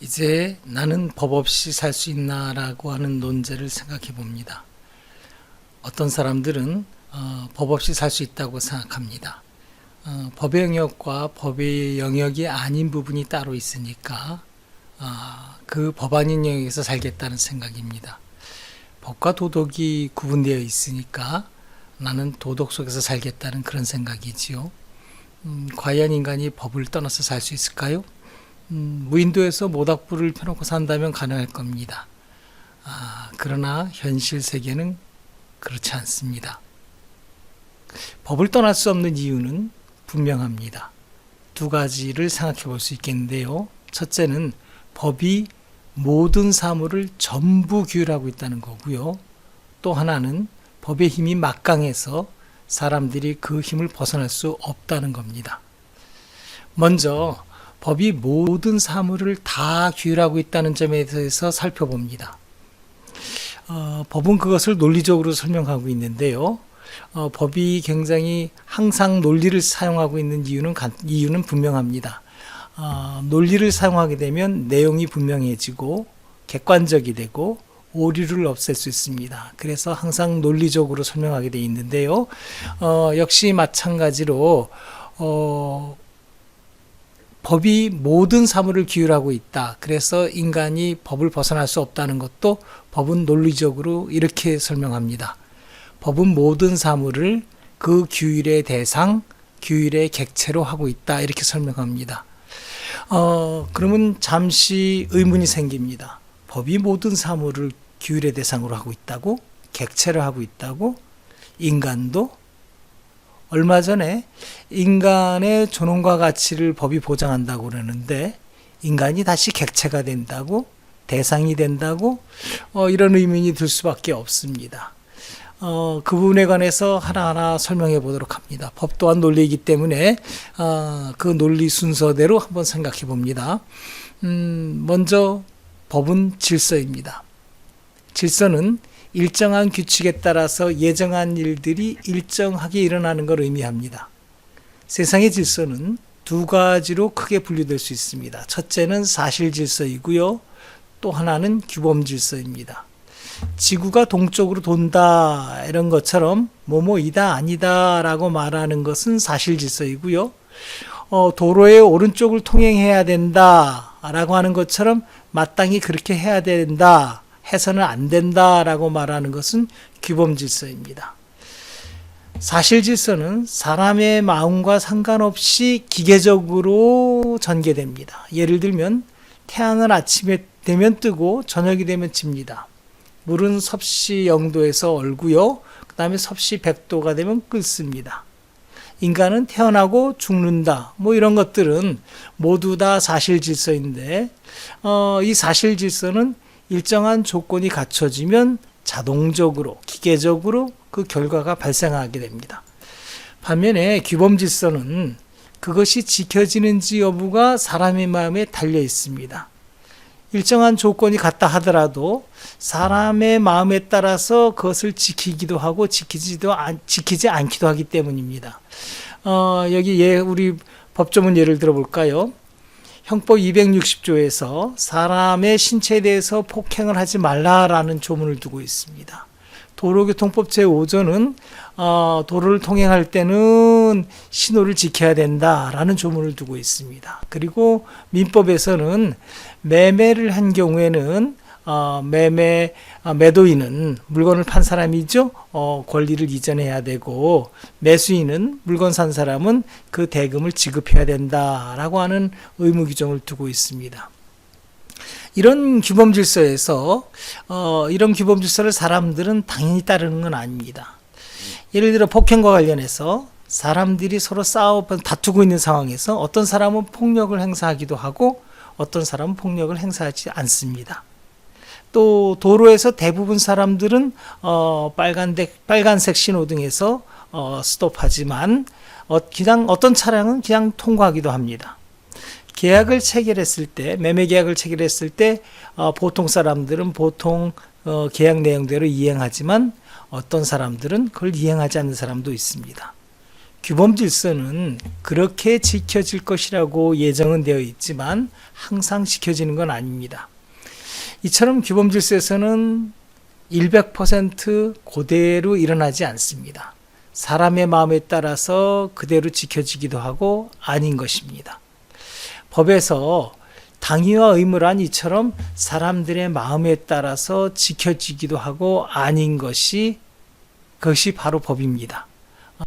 이제 나는 법 없이 살 수 있나라고 하는 논제를 생각해 봅니다. 어떤 사람들은 법 없이 살 수 있다고 생각합니다. 법의 영역과 법의 영역이 아닌 부분이 따로 있으니까 그 법 아닌 영역에서 살겠다는 생각입니다. 법과 도덕이 구분되어 있으니까 나는 도덕 속에서 살겠다는 그런 생각이지요. 과연 인간이 법을 떠나서 살 수 있을까요? 무인도에서 모닥불을 펴놓고 산다면 가능할 겁니다. 그러나 현실 세계는 그렇지 않습니다. 법을 떠날 수 없는 이유는 분명합니다. 두 가지를 생각해 볼 수 있겠는데요. 첫째는 법이 모든 사물을 전부 규율하고 있다는 거고요. 또 하나는 법의 힘이 막강해서 사람들이 그 힘을 벗어날 수 없다는 겁니다. 먼저 법이 모든 사물을 다 규율하고 있다는 점에 대해서 살펴봅니다. 법은 그것을 논리적으로 설명하고 있는데요. 법이 굉장히 항상 논리를 사용하고 있는 이유는 분명합니다. 논리를 사용하게 되면 내용이 분명해지고 객관적이 되고 오류를 없앨 수 있습니다. 그래서 항상 논리적으로 설명하게 되어 있는데요. 역시 마찬가지로 법이 모든 사물을 규율하고 있다. 그래서 인간이 법을 벗어날 수 없다는 것도 법은 논리적으로 이렇게 설명합니다. 법은 모든 사물을 그 규율의 대상, 규율의 객체로 하고 있다. 이렇게 설명합니다. 그러면 잠시 의문이 생깁니다. 법이 모든 사물을 규율의 대상으로 하고 있다고? 객체로 하고 있다고? 인간도? 얼마 전에 인간의 존엄과 가치를 법이 보장한다고 그러는데 인간이 다시 객체가 된다고? 대상이 된다고? 이런 의문이 들 수밖에 없습니다. 그 부분에 관해서 하나하나 설명해 보도록 합니다. 법 또한 논리이기 때문에 그 논리 순서대로 한번 생각해 봅니다. 먼저 법은 질서입니다. 질서는 일정한 규칙에 따라서 예정한 일들이 일정하게 일어나는 걸 의미합니다. 세상의 질서는 두 가지로 크게 분류될 수 있습니다. 첫째는 사실 질서이고요. 또 하나는 규범 질서입니다. 지구가 동쪽으로 돈다 이런 것처럼 뭐뭐이다 아니다 라고 말하는 것은 사실 질서이고요. 도로의 오른쪽을 통행해야 된다 라고 하는 것처럼 마땅히 그렇게 해야 된다 해서는 안 된다라고 말하는 것은 규범 질서입니다. 사실 질서는 사람의 마음과 상관없이 기계적으로 전개됩니다. 예를 들면 태양은 아침에 되면 뜨고 저녁이 되면 집니다. 물은 섭씨 0도에서 얼고요. 그 다음에 섭씨 100도가 되면 끓습니다. 인간은 태어나고 죽는다. 이런 것들은 모두 다 사실 질서인데 이 사실 질서는 일정한 조건이 갖춰지면 자동적으로, 기계적으로 그 결과가 발생하게 됩니다. 반면에 규범 질서는 그것이 지켜지는지 여부가 사람의 마음에 달려 있습니다. 일정한 조건이 같다 하더라도 사람의 마음에 따라서 그것을 지키기도 하고 지키지 않기도 하기 때문입니다. 여기 우리 법조문 예를 들어볼까요? 형법 260조에서 사람의 신체에 대해서 폭행을 하지 말라라는 조문을 두고 있습니다. 도로교통법 제5조는 도로를 통행할 때는 신호를 지켜야 된다라는 조문을 두고 있습니다. 그리고 민법에서는 매매를 한 경우에는 매도인은 물건을 판 사람이죠. 권리를 이전해야 되고 매수인은 물건 산 사람은 그 대금을 지급해야 된다라고 하는 의무 규정을 두고 있습니다. 이런 규범 질서에서 이런 규범 질서를 사람들은 당연히 따르는 건 아닙니다. 예를 들어 폭행과 관련해서 사람들이 서로 다투고 있는 상황에서 어떤 사람은 폭력을 행사하기도 하고 어떤 사람은 폭력을 행사하지 않습니다. 또 도로에서 대부분 사람들은 빨간색 신호등에서 스톱하지만 그냥 어떤 차량은 그냥 통과하기도 합니다. 계약을 체결했을 때, 매매 계약을 체결했을 때 보통 사람들은 보통 계약 내용대로 이행하지만 어떤 사람들은 그걸 이행하지 않는 사람도 있습니다. 규범 질서는 그렇게 지켜질 것이라고 예정은 되어 있지만 항상 지켜지는 건 아닙니다. 이처럼 규범 질서에서는 100% 그대로 일어나지 않습니다. 사람의 마음에 따라서 그대로 지켜지기도 하고 아닌 것입니다. 법에서 당위와 의무란 이처럼 사람들의 마음에 따라서 지켜지기도 하고 아닌 것이 그것이 바로 법입니다.